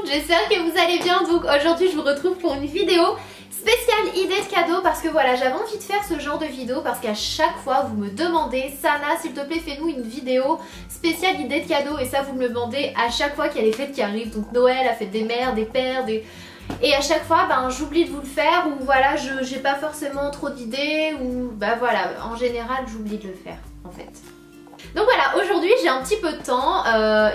j'espère que vous allez bien. Donc aujourd'hui je vous retrouve pour une vidéo spéciale idée de cadeau parce que voilà, j'avais envie de faire ce genre de vidéo parce qu'à chaque fois vous me demandez Sana s'il te plaît fais-nous une vidéo spéciale idée de cadeau, et ça vous me le demandez à chaque fois qu'il y a les fêtes qui arrivent, donc Noël, la fête des mères, des pères, des... Et à chaque fois j'oublie de vous le faire, ou voilà j'ai pas forcément trop d'idées, ou voilà, en général j'oublie de le faire en fait. Donc voilà, aujourd'hui j'ai un petit peu de temps,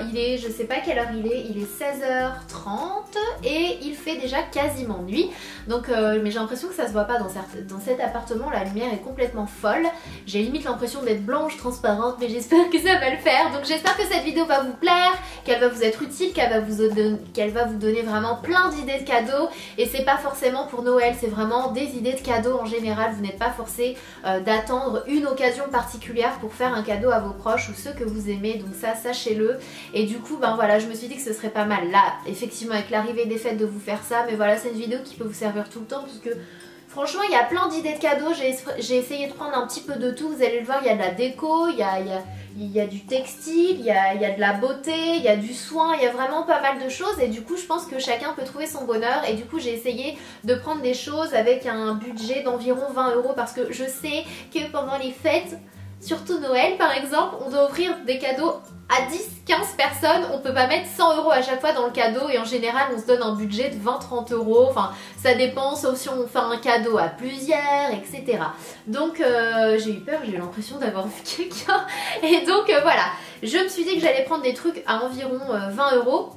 il est, je sais pas quelle heure il est 16h30 et il fait déjà quasiment nuit. Donc mais j'ai l'impression que ça se voit pas dans cet appartement, la lumière est complètement folle. J'ai limite l'impression d'être blanche, transparente, mais j'espère que ça va le faire. Donc j'espère que cette vidéo va vous plaire, qu'elle va vous être utile, qu'elle va vous donner vraiment plein d'idées de cadeaux. Et c'est pas forcément pour Noël, c'est vraiment des idées de cadeaux en général. Vous n'êtes pas forcé d'attendre une occasion particulière pour faire un cadeau à vos proches ou ceux que vous aimez, donc ça sachez-le. Et du coup voilà, je me suis dit que ce serait pas mal là effectivement avec l'arrivée des fêtes de vous faire ça, mais voilà, c'est une vidéo qui peut vous servir tout le temps parce que franchement il y a plein d'idées de cadeaux. J'ai essayé de prendre un petit peu de tout, vous allez le voir, il y a de la déco, il y a du textile, il y a de la beauté, il y a du soin, il y a vraiment pas mal de choses, et du coup je pense que chacun peut trouver son bonheur. Et du coup j'ai essayé de prendre des choses avec un budget d'environ 20 € parce que je sais que pendant les fêtes, surtout Noël par exemple, on doit offrir des cadeaux à 10-15 personnes, on peut pas mettre 100 € à chaque fois dans le cadeau, et en général on se donne un budget de 20-30 €, enfin ça dépend, sauf si on fait un cadeau à plusieurs, etc. Donc j'ai eu peur, j'ai eu l'impression d'avoir vu quelqu'un, et donc voilà, je me suis dit que j'allais prendre des trucs à environ 20 €.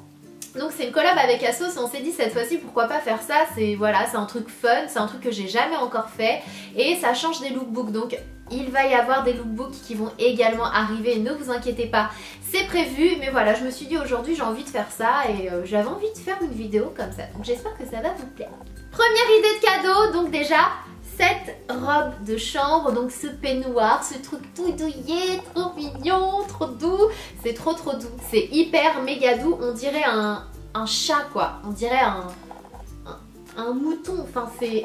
Donc c'est une collab avec Asos et on s'est dit cette fois-ci pourquoi pas faire ça, c'est voilà, c'est un truc fun, c'est un truc que j'ai jamais encore fait et ça change des lookbooks. Donc il va y avoir des lookbooks qui vont également arriver, ne vous inquiétez pas, c'est prévu. Mais voilà, je me suis dit aujourd'hui j'ai envie de faire ça et j'avais envie de faire une vidéo comme ça. Donc j'espère que ça va vous plaire. Première idée de cadeau, donc déjà cette robe de chambre, donc ce peignoir, ce truc tout douillet, trop mignon, trop doux, c'est trop doux, c'est hyper méga doux, on dirait un chat quoi, on dirait un mouton, enfin c'est...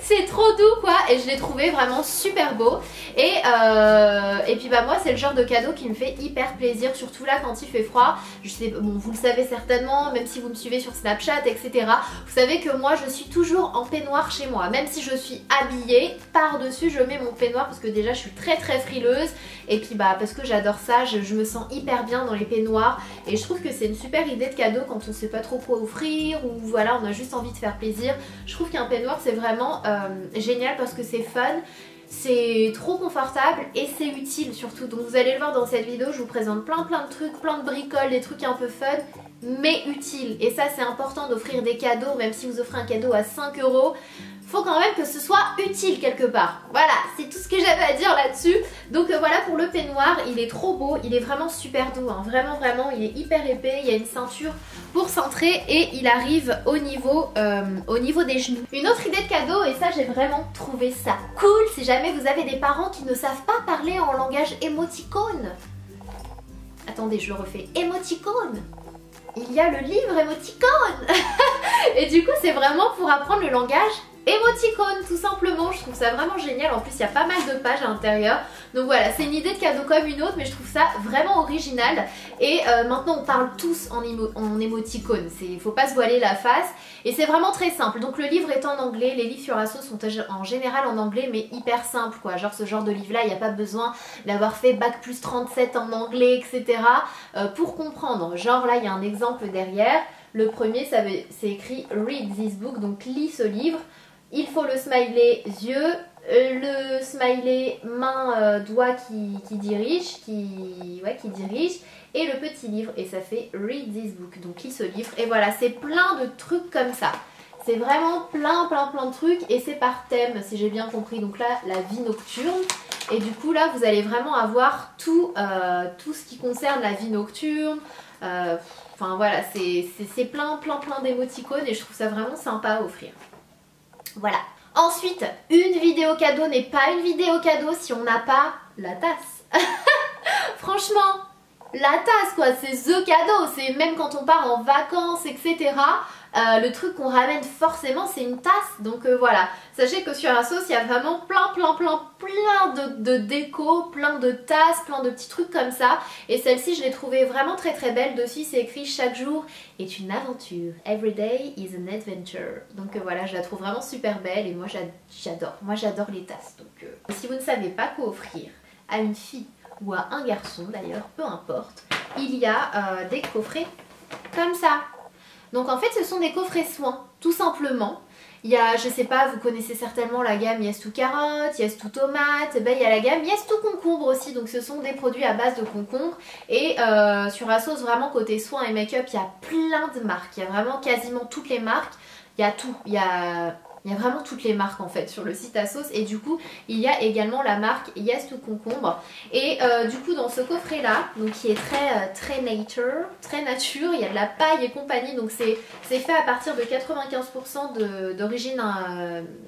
c'est trop doux quoi, et je l'ai trouvé vraiment super beau. Et puis moi c'est le genre de cadeau qui me fait hyper plaisir, surtout là quand il fait froid. Je sais, bon, vous le savez certainement, même si vous me suivez sur Snapchat etc, vous savez que moi je suis toujours en peignoir chez moi, même si je suis habillée, par dessus je mets mon peignoir parce que déjà je suis très frileuse, et puis parce que j'adore ça, je me sens hyper bien dans les peignoirs, et je trouve que c'est une super idée de cadeau quand on sait pas trop quoi offrir, ou voilà on a juste envie de faire plaisir. Je trouve qu'un peignoir c'est vraiment génial parce que c'est fun, c'est trop confortable et c'est utile surtout. Donc vous allez le voir dans cette vidéo, je vous présente plein de trucs, plein de bricoles, des trucs un peu fun mais utiles. Et ça c'est important d'offrir des cadeaux, même si vous offrez un cadeau à 5 €, faut quand même que ce soit utile quelque part. Voilà, c'est tout ce que j'avais à dire là-dessus. Donc voilà pour le peignoir, il est trop beau, il est vraiment super doux, hein. Vraiment, il est hyper épais, il y a une ceinture pour centrer et il arrive au niveau des genoux. Une autre idée de cadeau, et ça j'ai vraiment trouvé ça cool, si jamais vous avez des parents qui ne savent pas parler en langage émoticône. Attendez, je le refais, émoticône. Il y a le livre émoticône. Et du coup c'est vraiment pour apprendre le langage émoticône tout simplement. Je trouve ça vraiment génial, en plus il y a pas mal de pages à l'intérieur. Donc voilà, c'est une idée de cadeau comme une autre, mais je trouve ça vraiment original. Et maintenant on parle tous en émoticône, il faut pas se voiler la face. Et c'est vraiment très simple, donc le livre est en anglais, les livres sur Asos sont en général en anglais, mais hyper simple quoi. Genre ce genre de livre là, il n'y a pas besoin d'avoir fait bac+37 en anglais etc pour comprendre. Genre là il y a un exemple derrière, le premier c'est écrit read this book, donc lis ce livre. Il faut le smiley yeux, le smiley main, doigt qui dirige, et le petit livre, et ça fait read this book, donc lis ce livre. Et voilà, c'est plein de trucs comme ça. C'est vraiment plein de trucs, et c'est par thème si j'ai bien compris. Donc là, la vie nocturne, et du coup là vous allez vraiment avoir tout ce qui concerne la vie nocturne. Enfin voilà, c'est plein d'émoticônes, et je trouve ça vraiment sympa à offrir. Voilà. Ensuite, une vidéo cadeau n'est pas une vidéo cadeau si on n'a pas la tasse. Franchement, la tasse quoi, c'est the cadeau. C'est même quand on part en vacances etc. le truc qu'on ramène forcément c'est une tasse. Donc voilà, sachez que sur Asos il y a vraiment plein de déco, plein de tasses, plein de petits trucs comme ça. Et celle-ci je l'ai trouvée vraiment très belle. Dessus c'est écrit chaque jour est une aventure, every day is an adventure. Donc voilà, je la trouve vraiment super belle et moi j'adore les tasses. Donc si vous ne savez pas quoi offrir à une fille ou à un garçon d'ailleurs, peu importe, il y a des coffrets comme ça. Donc en fait ce sont des coffrets soins, tout simplement. Il y a, je sais pas, vous connaissez certainement la gamme Yes to Carotte, Yes to Tomate, ben, il y a la gamme Yes to Concombre aussi, donc ce sont des produits à base de concombre. Et sur Asos, vraiment côté soins et make-up, il y a plein de marques, il y a vraiment quasiment toutes les marques, il y a tout, il y a vraiment toutes les marques en fait sur le site Asos. Et du coup il y a également la marque Yes to Concombre. Et du coup dans ce coffret là, donc qui est très nature, il y a de la paille et compagnie. Donc c'est fait à partir de 95% d'origine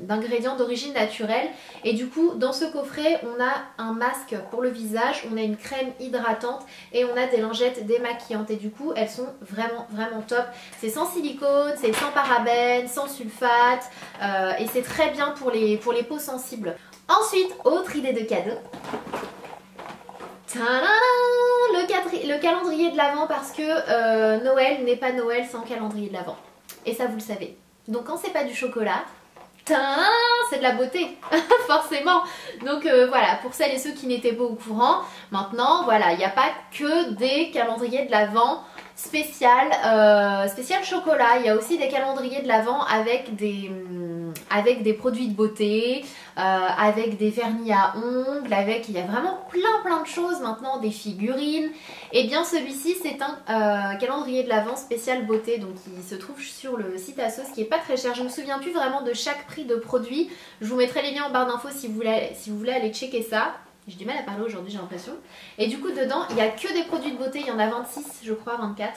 d'ingrédients d'origine naturelle. Et du coup dans ce coffret on a un masque pour le visage, on a une crème hydratante et on a des lingettes démaquillantes. Et du coup elles sont vraiment top. C'est sans silicone, c'est sans parabènes, sans sulfate. Et c'est très bien pour les peaux sensibles. Ensuite, autre idée de cadeau. Tadam, le calendrier de l'Avent, parce que Noël n'est pas Noël sans calendrier de l'Avent. Et ça vous le savez. Donc quand c'est pas du chocolat, c'est de la beauté, forcément. Donc voilà, pour celles et ceux qui n'étaient pas au courant, maintenant voilà, il n'y a pas que des calendriers de l'Avent spécial chocolat. Il y a aussi des calendriers de l'Avent avec des produits de beauté, avec des vernis à ongles, il y a vraiment plein de choses maintenant, des figurines. Et bien celui-ci c'est un calendrier de l'Avent spécial beauté, donc il se trouve sur le site Asos, qui est pas très cher. Je me souviens plus vraiment de chaque prix de produit, je vous mettrai les liens en barre d'infos si vous voulez aller checker ça. J'ai du mal à parler aujourd'hui, j'ai l'impression. Et du coup dedans il n'y a que des produits de beauté, il y en a 26 je crois, 24.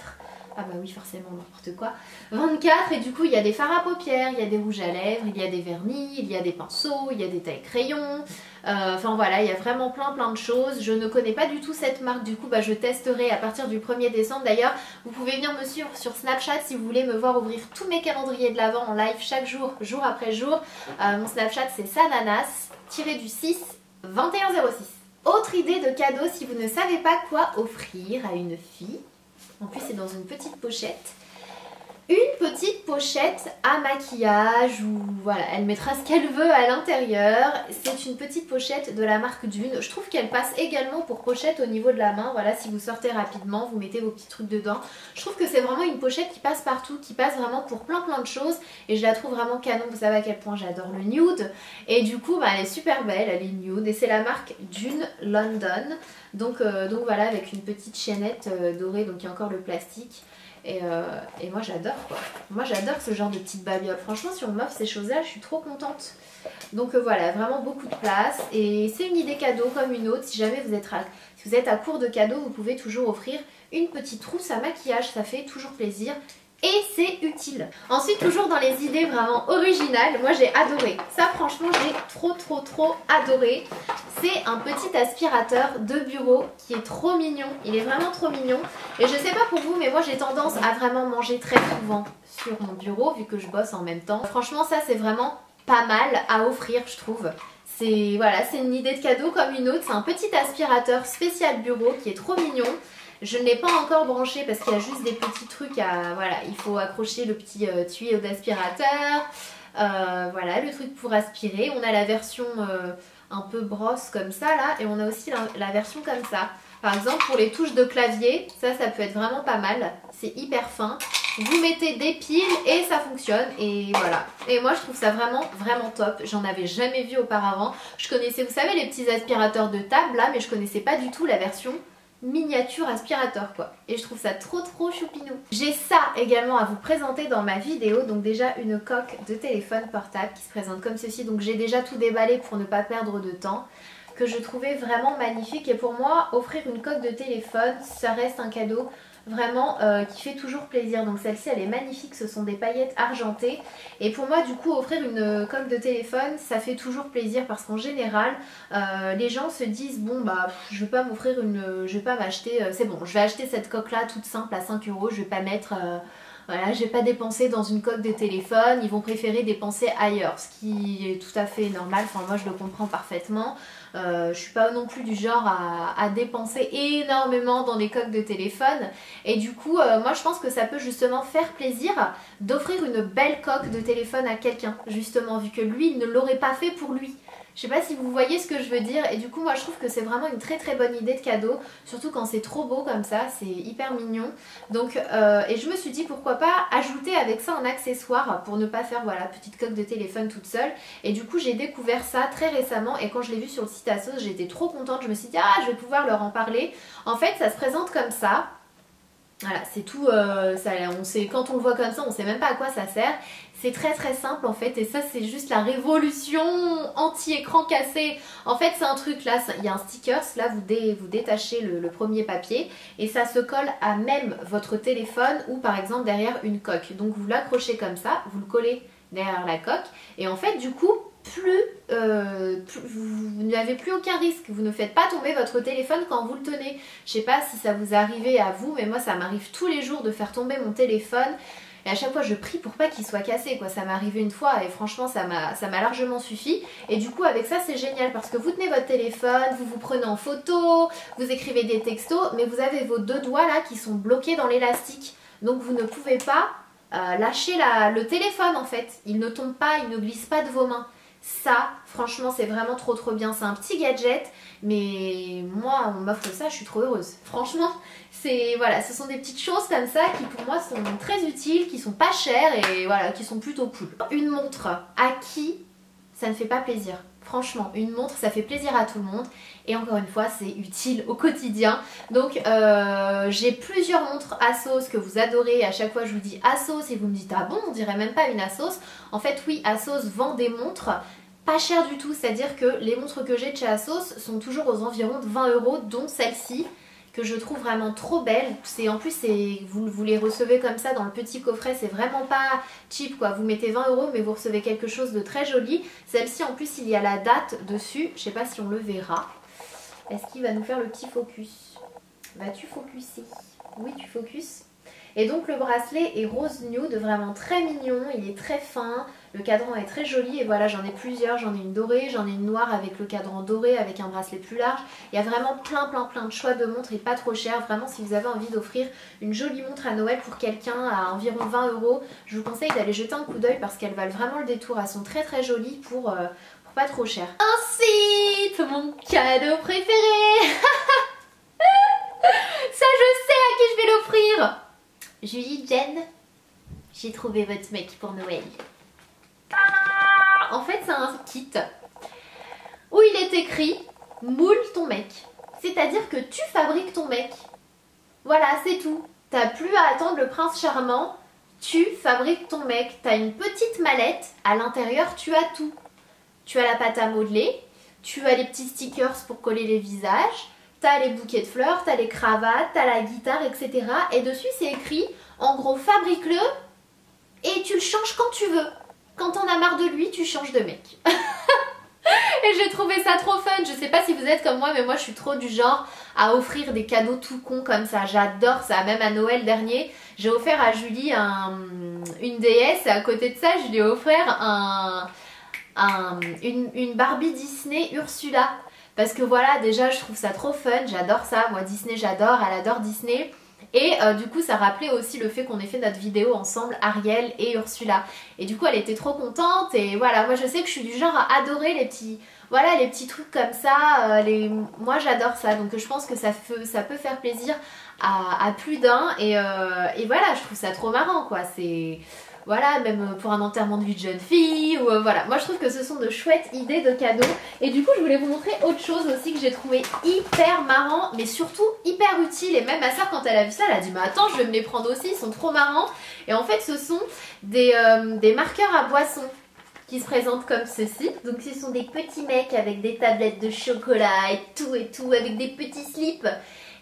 Ah bah oui forcément, n'importe quoi. 24, et du coup il y a des fards à paupières, il y a des rouges à lèvres, il y a des vernis, il y a des pinceaux, il y a des tailles crayons. Enfin voilà, il y a vraiment plein de choses. Je ne connais pas du tout cette marque, du coup bah, je testerai à partir du 1er décembre. D'ailleurs vous pouvez venir me suivre sur Snapchat si vous voulez me voir ouvrir tous mes calendriers de l'Avent en live chaque jour, jour après jour. Mon Snapchat c'est sananas-du6 2106. Autre idée de cadeau si vous ne savez pas quoi offrir à une fille. En plus c'est dans une petite pochette. Une petite pochette à maquillage, ou voilà, elle mettra ce qu'elle veut à l'intérieur. C'est une petite pochette de la marque Dune. Je trouve qu'elle passe également pour pochette au niveau de la main. Voilà, si vous sortez rapidement, vous mettez vos petits trucs dedans. Je trouve que c'est vraiment une pochette qui passe partout, qui passe vraiment pour plein de choses. Et je la trouve vraiment canon, vous savez à quel point j'adore le nude. Et du coup, bah, elle est super belle, elle est nude. Et c'est la marque Dune London. Donc voilà, avec une petite chaînette dorée, donc il y a encore le plastique. Et moi j'adore quoi. Moi j'adore ce genre de petite babiole. Franchement si on m'offre ces choses là je suis trop contente. Donc voilà, vraiment beaucoup de place. Et c'est une idée cadeau comme une autre. Si jamais vous êtes à court de cadeaux, vous pouvez toujours offrir une petite trousse à maquillage. Ça fait toujours plaisir. Et c'est utile. Ensuite toujours dans les idées vraiment originales, moi j'ai adoré. Ça franchement j'ai trop adoré. C'est un petit aspirateur de bureau qui est trop mignon. Il est vraiment trop mignon. Et je sais pas pour vous mais moi j'ai tendance à vraiment manger très souvent sur mon bureau vu que je bosse en même temps. Franchement ça c'est vraiment pas mal à offrir je trouve. Voilà, c'est une idée de cadeau comme une autre. C'est un petit aspirateur spécial bureau qui est trop mignon. Je ne l'ai pas encore branché parce qu'il y a juste des petits trucs à... Voilà, il faut accrocher le petit tuyau d'aspirateur. Voilà, le truc pour aspirer. On a la version un peu brosse comme ça là. Et on a aussi la version comme ça. Par exemple, pour les touches de clavier, ça peut être vraiment pas mal. C'est hyper fin. Vous mettez des piles et ça fonctionne. Et voilà. Et moi, je trouve ça vraiment top. J'en avais jamais vu auparavant. Je connaissais, vous savez, les petits aspirateurs de table là. Mais je connaissais pas du tout la version miniature aspirateur quoi. Et je trouve ça trop choupinou. J'ai ça également à vous présenter dans ma vidéo. Donc déjà une coque de téléphone portable qui se présente comme ceci. Donc j'ai déjà tout déballé pour ne pas perdre de temps, que je trouvais vraiment magnifique. Et pour moi offrir une coque de téléphone ça reste un cadeau vraiment qui fait toujours plaisir. Donc celle-ci elle est magnifique, ce sont des paillettes argentées. Et pour moi du coup offrir une coque de téléphone ça fait toujours plaisir parce qu'en général les gens se disent bon bah je vais pas m'offrir je vais pas m'acheter, c'est bon je vais acheter cette coque là toute simple à 5 €, je vais pas mettre voilà, je vais pas dépenser dans une coque de téléphone, ils vont préférer dépenser ailleurs, ce qui est tout à fait normal, enfin moi je le comprends parfaitement. Je suis pas non plus du genre à dépenser énormément dans les coques de téléphone et du coup moi je pense que ça peut justement faire plaisir d'offrir une belle coque de téléphone à quelqu'un justement vu que lui il ne l'aurait pas fait pour lui. Je sais pas si vous voyez ce que je veux dire et du coup moi je trouve que c'est vraiment une très bonne idée de cadeau, surtout quand c'est trop beau comme ça, c'est hyper mignon. Donc et je me suis dit pourquoi pas ajouter avec ça un accessoire pour ne pas faire voilà petite coque de téléphone toute seule. Et du coup j'ai découvert ça très récemment et quand je l'ai vu sur le site Asos j'étais trop contente, je me suis dit ah je vais pouvoir leur en parler. En fait ça se présente comme ça. Voilà, c'est tout, on sait, quand on le voit comme ça, on sait même pas à quoi ça sert. C'est très simple en fait et ça c'est juste la révolution anti-écran cassé. En fait c'est un truc là, il y a un sticker, là vous détachez le premier papier et ça se colle à même votre téléphone ou par exemple derrière une coque. Donc vous l'accrochez comme ça, vous le collez derrière la coque et en fait du coup vous n'avez plus aucun risque, vous ne faites pas tomber votre téléphone quand vous le tenez. Je sais pas si ça vous arrive à vous mais moi ça m'arrive tous les jours de faire tomber mon téléphone. Et à chaque fois je prie pour pas qu'il soit cassé quoi. Ça m'est arrivé une fois et franchement ça m'a largement suffi. Et du coup avec ça c'est génial parce que vous tenez votre téléphone, vous vous prenez en photo, vous écrivez des textos, mais vous avez vos deux doigts là qui sont bloqués dans l'élastique. Donc vous ne pouvez pas lâcher le téléphone en fait. Il ne tombe pas, il ne glisse pas de vos mains. Ça, franchement, c'est vraiment trop bien. C'est un petit gadget, mais moi, on m'offre ça, je suis trop heureuse. Franchement, voilà, ce sont des petites choses comme ça qui pour moi sont très utiles, qui sont pas chères et voilà, qui sont plutôt cool. Une montre, à qui ça ne fait pas plaisir? Franchement, une montre, ça fait plaisir à tout le monde. Et encore une fois, c'est utile au quotidien. Donc, j'ai plusieurs montres Asos que vous adorez. À chaque fois, je vous dis Asos et vous me dites ah bon, on dirait même pas une Asos. En fait, oui, Asos vend des montres pas chères du tout. C'est-à-dire que les montres que j'ai de chez Asos sont toujours aux environs de 20 €, dont celle-ci que je trouve vraiment trop belle. En plus, vous les recevez comme ça dans le petit coffret, c'est vraiment pas cheap quoi. Vous mettez 20 € mais vous recevez quelque chose de très joli. Celle-ci en plus il y a la date dessus, je sais pas si on le verra. Est-ce qu'il va nous faire le petit focus? Vas-tu focuser? Oui, tu focuses. Et donc le bracelet est rose nude, vraiment très mignon, il est très fin, le cadran est très joli et voilà j'en ai plusieurs, j'en ai une dorée, j'en ai une noire avec le cadran doré avec un bracelet plus large. Il y a vraiment plein de choix de montres et pas trop cher. Vraiment si vous avez envie d'offrir une jolie montre à Noël pour quelqu'un à environ 20 €, je vous conseille d'aller jeter un coup d'œil parce qu'elles valent vraiment le détour, elles sont très jolies pour pas trop cher. Ensuite, mon cadeau préféré. Ça je sais à qui je vais l'offrir. Julie, Jen, j'ai trouvé votre mec pour Noël. En fait, c'est un kit où il est écrit « Moule ton mec ». C'est-à-dire que tu fabriques ton mec. Voilà, c'est tout. T'as plus à attendre le prince charmant. Tu fabriques ton mec. T'as une petite mallette. À l'intérieur, tu as tout. Tu as la pâte à modeler. Tu as les petits stickers pour coller les visages. T'as les bouquets de fleurs, t'as les cravates, t'as la guitare, etc. Et dessus c'est écrit, en gros, fabrique-le et tu le changes quand tu veux. Quand t'en as marre de lui, tu changes de mec. Et j'ai trouvé ça trop fun. Je sais pas si vous êtes comme moi, mais moi je suis trop du genre à offrir des cadeaux tout cons comme ça. J'adore ça. Même à Noël dernier, j'ai offert à Julie une déesse et à côté de ça, je lui ai offert une Barbie Disney Ursula. Parce que voilà, déjà je trouve ça trop fun, j'adore ça, moi Disney j'adore, elle adore Disney. Et du coup ça rappelait aussi le fait qu'on ait fait notre vidéo ensemble, Ariel et Ursula. Et du coup elle était trop contente et voilà, moi je sais que je suis du genre à adorer les petits trucs comme ça. Moi j'adore ça, donc je pense que ça peut faire plaisir à plus d'un. Et voilà, je trouve ça trop marrant quoi, c'est... Voilà, même pour un enterrement de vie de jeune fille, ou voilà. Moi je trouve que ce sont de chouettes idées de cadeaux. Et du coup je voulais vous montrer autre chose aussi que j'ai trouvé hyper marrant, mais surtout hyper utile. Et même ma soeur quand elle a vu ça, elle a dit mais attends je vais me les prendre aussi, ils sont trop marrants. Et en fait ce sont des marqueurs à boissons qui se présentent comme ceci. Donc ce sont des petits mecs avec des tablettes de chocolat et tout, avec des petits slips.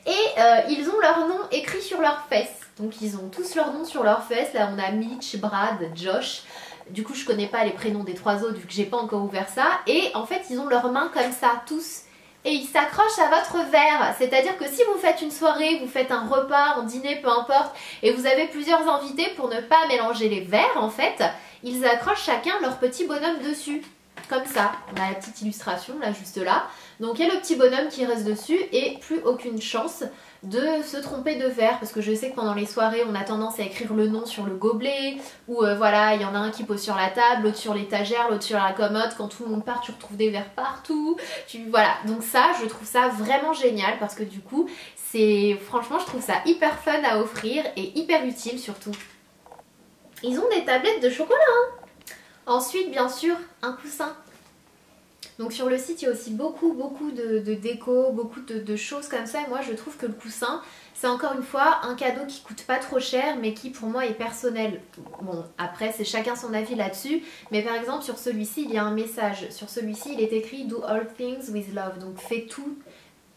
Et ils ont leur nom écrit sur leurs fesses. Donc ils ont tous leur nom sur leurs fesses. Là on a Mitch, Brad, Josh. Du coup je connais pas les prénoms des trois autres vu que j'ai pas encore ouvert ça. Et en fait ils ont leurs mains comme ça tous. et il s'accroche à votre verre. C'est-à-dire que si vous faites une soirée, vous faites un repas, un dîner, peu importe, et vous avez plusieurs invités, pour ne pas mélanger les verres en fait, ils accrochent chacun leur petit bonhomme dessus. Comme ça, on a la petite illustration là, juste là. Donc il y a le petit bonhomme qui reste dessus et plus aucune chance de se tromper de verre, parce que je sais que pendant les soirées on a tendance à écrire le nom sur le gobelet, ou voilà, il y en a un qui pose sur la table, l'autre sur l'étagère, l'autre sur la commode, quand tout le monde part tu retrouves des verres partout, voilà, donc ça je trouve ça vraiment génial, parce que du coup franchement je trouve ça hyper fun à offrir et hyper utile surtout. Ils ont des tablettes de chocolat hein. Ensuite bien sûr un coussin. Donc sur le site il y a aussi beaucoup de déco, beaucoup de choses comme ça, et moi je trouve que le coussin c'est encore une fois un cadeau qui coûte pas trop cher mais qui pour moi est personnel. Bon après c'est chacun son avis là-dessus, mais par exemple sur celui-ci il y a un message, sur celui-ci il est écrit Do all things with love, donc fais tout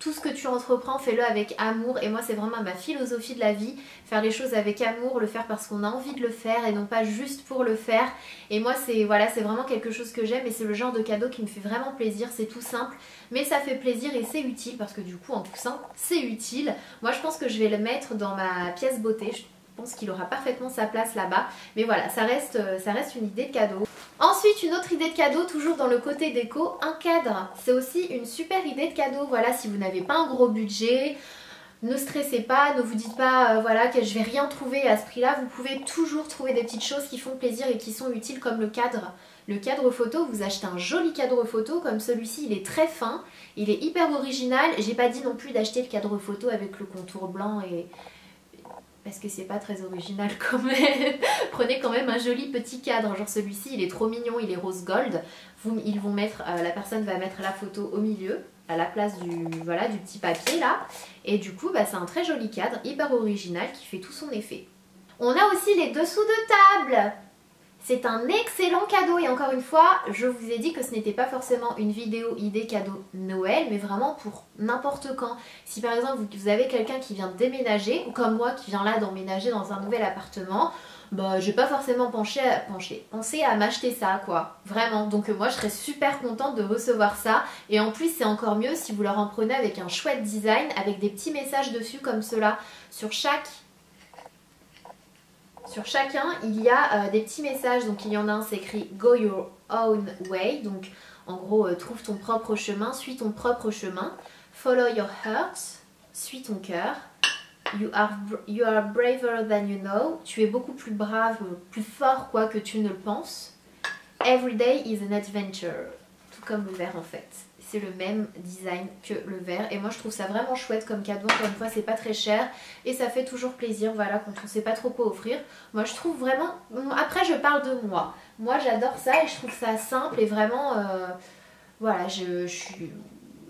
ce que tu entreprends, fais-le avec amour, et moi c'est vraiment ma philosophie de la vie, faire les choses avec amour, le faire parce qu'on a envie de le faire et non pas juste pour le faire, et moi c'est voilà, c'est vraiment quelque chose que j'aime et c'est le genre de cadeau qui me fait vraiment plaisir, c'est tout simple mais ça fait plaisir et c'est utile parce que du coup en coussin c'est utile. Moi je pense que je vais le mettre dans ma pièce beauté, je pense qu'il aura parfaitement sa place là-bas, mais voilà, ça reste une idée de cadeau. Ensuite, une autre idée de cadeau, toujours dans le côté déco, un cadre. C'est aussi une super idée de cadeau. Voilà, si vous n'avez pas un gros budget, ne stressez pas, ne vous dites pas voilà que je vais rien trouver à ce prix-là. Vous pouvez toujours trouver des petites choses qui font plaisir et qui sont utiles, comme le cadre. Le cadre photo, vous achetez un joli cadre photo comme celui-ci, il est très fin, il est hyper original. J'ai pas dit non plus d'acheter le cadre photo avec le contour blanc parce que c'est pas très original quand même. Prenez quand même un joli petit cadre, genre celui-ci il est trop mignon, il est rose gold. Ils vont mettre, la personne va mettre la photo au milieu, à la place du petit papier là. Et du coup bah, c'est un très joli cadre, hyper original, qui fait tout son effet. On a aussi les dessous de table. C'est un excellent cadeau et encore une fois, je vous ai dit que ce n'était pas forcément une vidéo idée cadeau Noël, mais vraiment pour n'importe quand. Si par exemple vous avez quelqu'un qui vient de déménager, ou comme moi qui vient là d'emménager dans un nouvel appartement, bah je vais pas forcément penser à m'acheter ça quoi, vraiment. Donc moi je serais super contente de recevoir ça, et en plus c'est encore mieux si vous leur en prenez avec un chouette design, avec des petits messages dessus comme cela. Sur chacun, il y a des petits messages, donc il y en a un, c'est écrit Go your own way, donc en gros, trouve ton propre chemin, suis ton propre chemin. Follow your heart, suis ton cœur. You are braver than you know, tu es beaucoup plus brave, plus fort quoi que tu ne le penses. Every day is an adventure, tout comme le verre en fait. C'est le même design que le verre et moi je trouve ça vraiment chouette comme cadeau. Encore une fois c'est pas très cher et ça fait toujours plaisir, voilà, quand on sait pas trop quoi offrir. Moi je trouve vraiment, après je parle de moi j'adore ça et je trouve ça simple et vraiment voilà,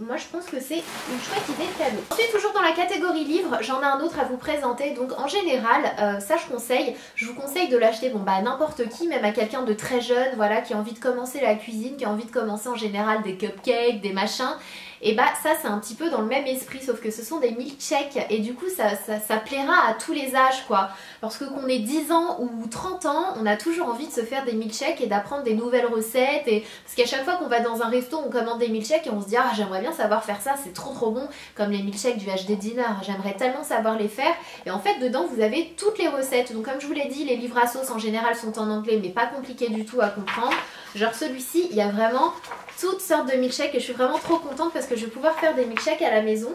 moi je pense que c'est une chouette idée de cadeau. Ensuite toujours dans la catégorie livre, j'en ai un autre à vous présenter. Donc en général, ça je vous conseille de l'acheter bon bah à n'importe qui, même à quelqu'un de très jeune, voilà, qui a envie de commencer la cuisine, qui a envie de commencer en général des cupcakes, des machins. Et bah ça c'est un petit peu dans le même esprit, sauf que ce sont des milkshakes et du coup ça plaira à tous les âges quoi. Parce que qu'on ait 10 ans ou 30 ans, on a toujours envie de se faire des milkshakes et d'apprendre des nouvelles recettes. Parce qu'à chaque fois qu'on va dans un resto, on commande des milkshakes et on se dit ah j'aimerais bien savoir faire ça, c'est trop bon, comme les milkshakes du HD Dinner, j'aimerais tellement savoir les faire. Et en fait dedans vous avez toutes les recettes. Donc comme je vous l'ai dit, les livres à sauce en général sont en anglais mais pas compliqués du tout à comprendre. Genre celui-ci, il y a vraiment toutes sortes de milkshakes et je suis vraiment trop contente parce que je vais pouvoir faire des milkshakes à la maison.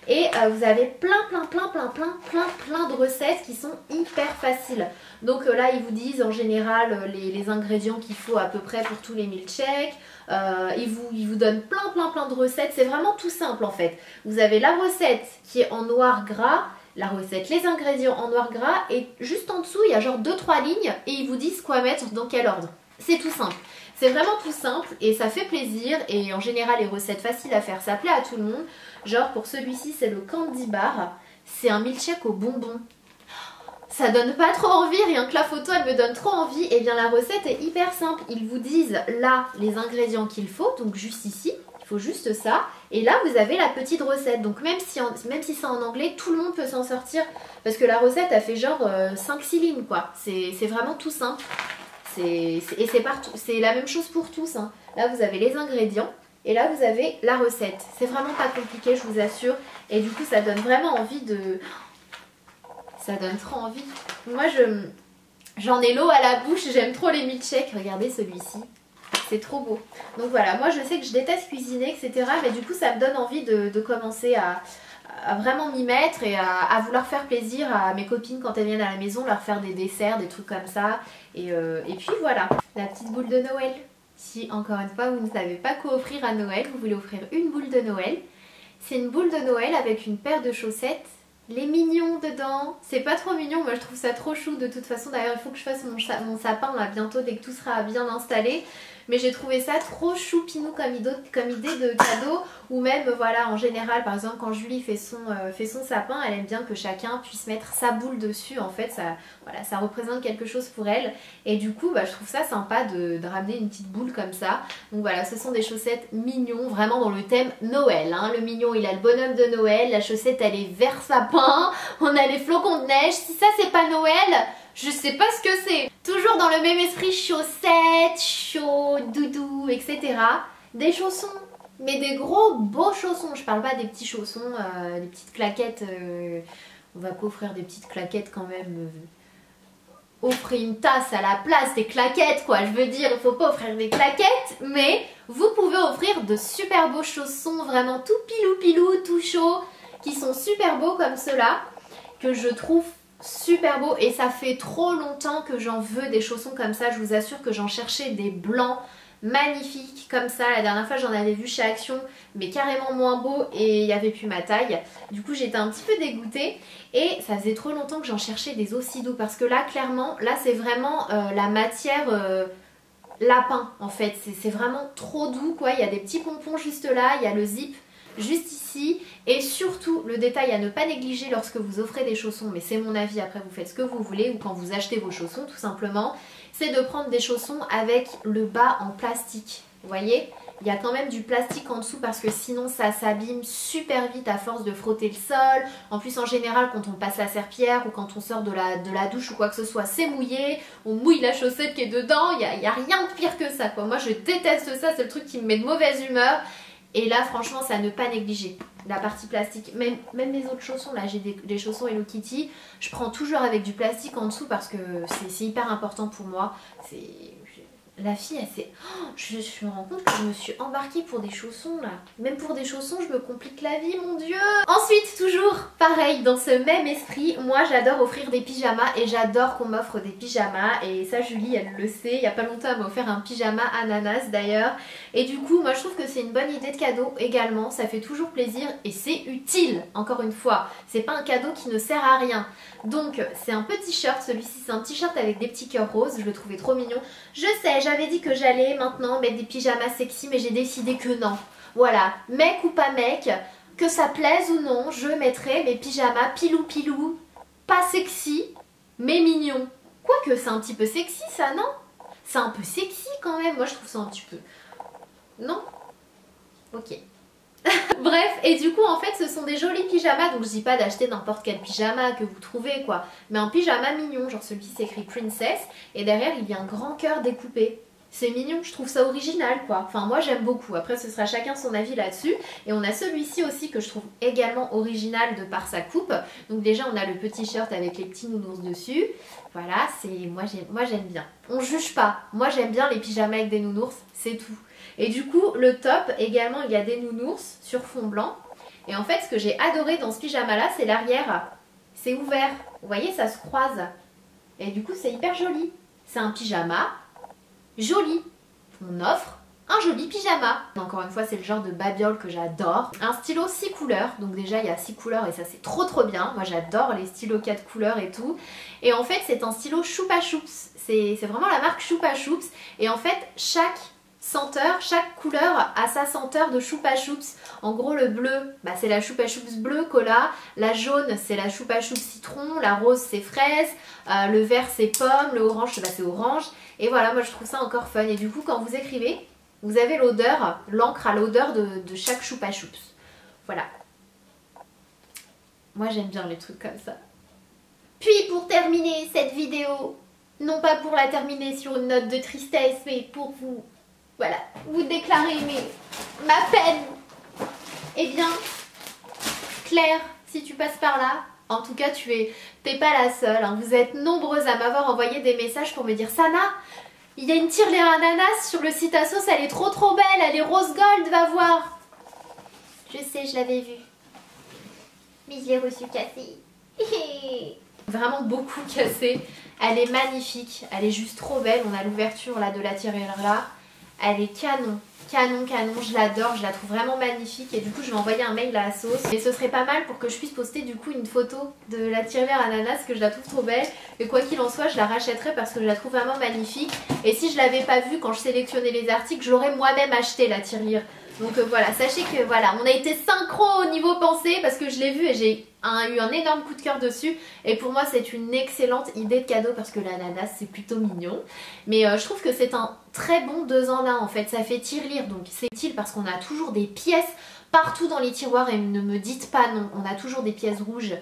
Et vous avez plein de recettes qui sont hyper faciles. Donc là ils vous disent en général les ingrédients qu'il faut à peu près pour tous les milkshakes. Ils vous donnent plein de recettes. C'est vraiment tout simple en fait. Vous avez la recette qui est en noir gras, la recette, les ingrédients en noir gras, et juste en dessous il y a genre 2-3 lignes et ils vous disent quoi mettre dans quel ordre. C'est tout simple. C'est vraiment tout simple et ça fait plaisir, et en général les recettes faciles à faire ça plaît à tout le monde. Genre pour celui-ci c'est le candy bar, c'est un milkshake aux bonbons. Ça donne pas trop envie, rien que la photo elle me donne trop envie. Et bien la recette est hyper simple, ils vous disent là les ingrédients qu'il faut, donc juste ici, il faut juste ça. Et là vous avez la petite recette, donc même si c'est en anglais, tout le monde peut s'en sortir. Parce que la recette a fait genre 5-6 lignes quoi, c'est vraiment tout simple. Et c'est partout, c'est la même chose pour tous hein. Là vous avez les ingrédients, Et là vous avez la recette. C'est vraiment pas compliqué, je vous assure. Et du coup ça donne vraiment envie de... Ça donne trop envie. Moi j'en ai l'eau à la bouche, j'aime trop les milkshakes. Regardez celui-ci. C'est trop beau. Donc voilà, moi je sais que je déteste cuisiner, etc. Mais du coup ça me donne envie de commencer à vraiment m'y mettre et à vouloir faire plaisir à mes copines quand elles viennent à la maison, leur faire des desserts, des trucs comme ça. Et puis voilà, la petite boule de Noël. Si encore une fois vous ne savez pas quoi offrir à Noël, vous voulez offrir une boule de Noël. C'est une boule de Noël avec une paire de chaussettes. Les mignons dedans, c'est pas trop mignon, moi je trouve ça trop chou de toute façon. D'ailleurs il faut que je fasse mon sapin là bientôt dès que tout sera bien installé. Mais j'ai trouvé ça trop choupinou comme idée de cadeau. Ou même voilà en général par exemple quand Julie fait son sapin, elle aime bien que chacun puisse mettre sa boule dessus. En fait ça, voilà, ça représente quelque chose pour elle. Et du coup bah, je trouve ça sympa de ramener une petite boule comme ça. Donc voilà, ce sont des chaussettes mignons, vraiment dans le thème Noël, hein. Le mignon il a le bonhomme de Noël, la chaussette elle est vert sapin, on a les flocons de neige. Si ça c'est pas Noël, je sais pas ce que c'est. Toujours dans le même esprit chaussettes, chaud, doudou, etc. Des chaussons, mais des gros beaux chaussons. Je parle pas des petits chaussons, des petites claquettes. On va qu'offrir des petites claquettes quand même. Offrir une tasse à la place des claquettes quoi. Je veux dire, il faut pas offrir des claquettes, mais vous pouvez offrir de super beaux chaussons, vraiment tout pilou pilou, tout chaud, qui sont super beaux comme ceux-là, que je trouve super beau. Et ça fait trop longtemps que j'en veux des chaussons comme ça. Je vous assure que j'en cherchais des blancs magnifiques comme ça. La dernière fois j'en avais vu chez Action, mais carrément moins beau et il n'y avait plus ma taille. Du coup j'étais un petit peu dégoûtée et ça faisait trop longtemps que j'en cherchais des aussi doux, parce que là clairement, là c'est vraiment la matière lapin en fait. C'est vraiment trop doux quoi. Il y a des petits pompons juste là, il y a le zip juste ici, et surtout le détail à ne pas négliger lorsque vous offrez des chaussons, mais c'est mon avis, après vous faites ce que vous voulez, ou quand vous achetez vos chaussons tout simplement, c'est de prendre des chaussons avec le bas en plastique. Vous voyez, il y a quand même du plastique en dessous parce que sinon ça s'abîme super vite à force de frotter le sol. En plus en général quand on passe la serpillière ou quand on sort de la douche ou quoi que ce soit, c'est mouillé, on mouille la chaussette qui est dedans, il y a rien de pire que ça quoi. Moi je déteste ça, c'est le truc qui me met de mauvaise humeur. Et là franchement c'est à ne pas négliger, la partie plastique. Même mes autres chaussons, là j'ai des chaussons Hello Kitty, je prends toujours avec du plastique en dessous parce que c'est hyper important pour moi. La fille elle s'est... Oh, je me rends compte que je me suis embarquée pour des chaussons là. Même pour des chaussons je me complique la vie, mon dieu. Ensuite toujours pareil, dans ce même esprit, moi j'adore offrir des pyjamas et j'adore qu'on m'offre des pyjamas. Et ça Julie elle le sait, il n'y a pas longtemps elle m'a offert un pyjama ananas d'ailleurs. Et du coup moi je trouve que c'est une bonne idée de cadeau également, ça fait toujours plaisir et c'est utile encore une fois. C'est pas un cadeau qui ne sert à rien. Donc c'est un petit t-shirt, celui-ci c'est un t-shirt avec des petits cœurs roses, je le trouvais trop mignon. Je sais, j'avais dit que j'allais maintenant mettre des pyjamas sexy mais j'ai décidé que non. Voilà, mec ou pas mec, que ça plaise ou non, je mettrai mes pyjamas pilou pilou, pas sexy mais mignon. Quoique c'est un petit peu sexy ça, non? C'est un peu sexy quand même, moi je trouve ça un petit peu... Non? Ok. Bref, et du coup en fait ce sont des jolis pyjamas, donc je dis pas d'acheter n'importe quel pyjama que vous trouvez quoi, mais un pyjama mignon, genre celui-ci c'est écrit Princess et derrière il y a un grand cœur découpé. C'est mignon, je trouve ça original quoi, enfin moi j'aime beaucoup, après ce sera chacun son avis là-dessus. Et on a celui-ci aussi que je trouve également original de par sa coupe. Donc déjà on a le petit shirt avec les petits nounours dessus, voilà, moi j'aime bien. On juge pas, moi j'aime bien les pyjamas avec des nounours, c'est tout. Et du coup le top également il y a des nounours sur fond blanc. Et en fait ce que j'ai adoré dans ce pyjama là c'est l'arrière, c'est ouvert, vous voyez ça se croise. Et du coup c'est hyper joli, c'est un pyjama joli. On offre un joli pyjama. Encore une fois c'est le genre de babiole que j'adore. Un stylo 6 couleurs, donc déjà il y a 6 couleurs et ça c'est trop bien. Moi j'adore les stylos 4 couleurs et tout. Et en fait c'est un stylo Choupa Choups, c'est vraiment la marque Choupa Choups. Et en fait chaque senteur, chaque couleur a sa senteur de Choupa Choups. En gros le bleu bah, c'est la Choupa Choups bleu cola, la jaune c'est la Choupa Choups citron, la rose c'est fraise, le vert c'est pomme, le orange bah, c'est orange. Et voilà, moi je trouve ça encore fun. Et du coup quand vous écrivez, vous avez l'odeur, l'encre a l'odeur de chaque Choupa Choups. Voilà. Moi j'aime bien les trucs comme ça. Puis pour terminer cette vidéo, non pas pour la terminer sur une note de tristesse, mais pour vous voilà, vous déclarez ma peine. Eh bien, Claire, si tu passes par là, en tout cas t'es pas la seule, hein. Vous êtes nombreuses à m'avoir envoyé des messages pour me dire Sana, il y a une tirelire ananas sur le site Asos, elle est trop belle, elle est rose gold, va voir. Je sais, je l'avais vue. Mais je l'ai reçue cassée. Vraiment beaucoup cassée. Elle est magnifique, elle est juste trop belle. On a l'ouverture là de la tirelire là. Elle est canon, je l'adore, je la trouve vraiment magnifique et du coup je vais envoyer un mail à Asos. Et ce serait pas mal pour que je puisse poster du coup une photo de la tirelire ananas, que je la trouve trop belle. Et quoi qu'il en soit, je la rachèterai parce que je la trouve vraiment magnifique. Et si je l'avais pas vue quand je sélectionnais les articles, je l'aurais moi-même acheté la tirelire. Donc voilà, sachez que voilà, on a été synchro au niveau pensée parce que je l'ai vue et j'ai eu un énorme coup de cœur dessus. Et pour moi c'est une excellente idée de cadeau parce que l'ananas c'est plutôt mignon. Mais je trouve que c'est un très bon 2 en 1 en fait, ça fait tirelire. Donc c'est utile parce qu'on a toujours des pièces partout dans les tiroirs et ne me dites pas non, on a toujours des pièces rouges.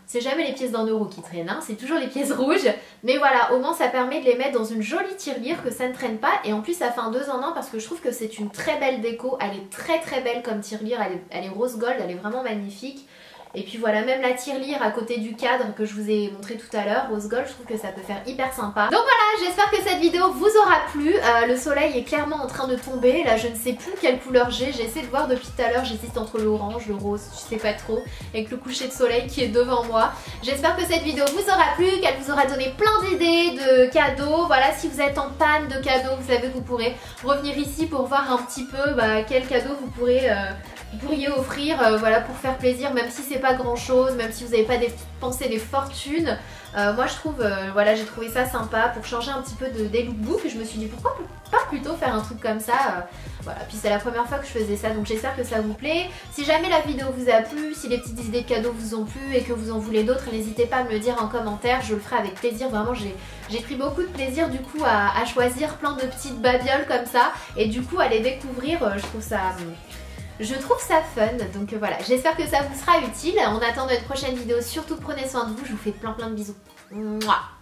C'est jamais les pièces d'1 euro qui traînent, hein, c'est toujours les pièces rouges. Mais voilà, au moins ça permet de les mettre dans une jolie tirelire, que ça ne traîne pas. Et en plus ça fait un 2 en 1 parce que je trouve que c'est une très belle déco. Elle est très belle comme tirelire, elle est rose gold, elle est vraiment magnifique. Et puis voilà, même la tirelire à côté du cadre que je vous ai montré tout à l'heure, rose gold, je trouve que ça peut faire hyper sympa. Donc voilà, j'espère que cette vidéo vous aura plu. Le soleil est clairement en train de tomber. Là je ne sais plus quelle couleur j'essaie de voir depuis tout à l'heure, j'hésite entre l'orange, le rose, je sais pas trop, avec le coucher de soleil qui est devant moi. J'espère que cette vidéo vous aura plu, qu'elle vous aura donné plein d'idées de cadeaux. Voilà, si vous êtes en panne de cadeaux, vous savez que vous pourrez revenir ici pour voir un petit peu quel cadeau vous pourriez offrir, voilà, pour faire plaisir, même si c'est pas grand chose, même si vous n'avez pas dépensé des fortunes. Moi je trouve, voilà, j'ai trouvé ça sympa pour changer un petit peu des lookbooks. Je me suis dit pourquoi pas plutôt faire un truc comme ça. Voilà, puis c'est la première fois que je faisais ça, donc j'espère que ça vous plaît. Si jamais la vidéo vous a plu, si les petites idées de cadeaux vous ont plu et que vous en voulez d'autres, n'hésitez pas à me le dire en commentaire, je le ferai avec plaisir. Vraiment j'ai pris beaucoup de plaisir du coup à choisir plein de petites babioles comme ça et du coup à les découvrir. Je trouve ça fun, donc voilà, j'espère que ça vous sera utile. En attendant une prochaine vidéo, surtout prenez soin de vous, je vous fais plein de bisous. Mouah.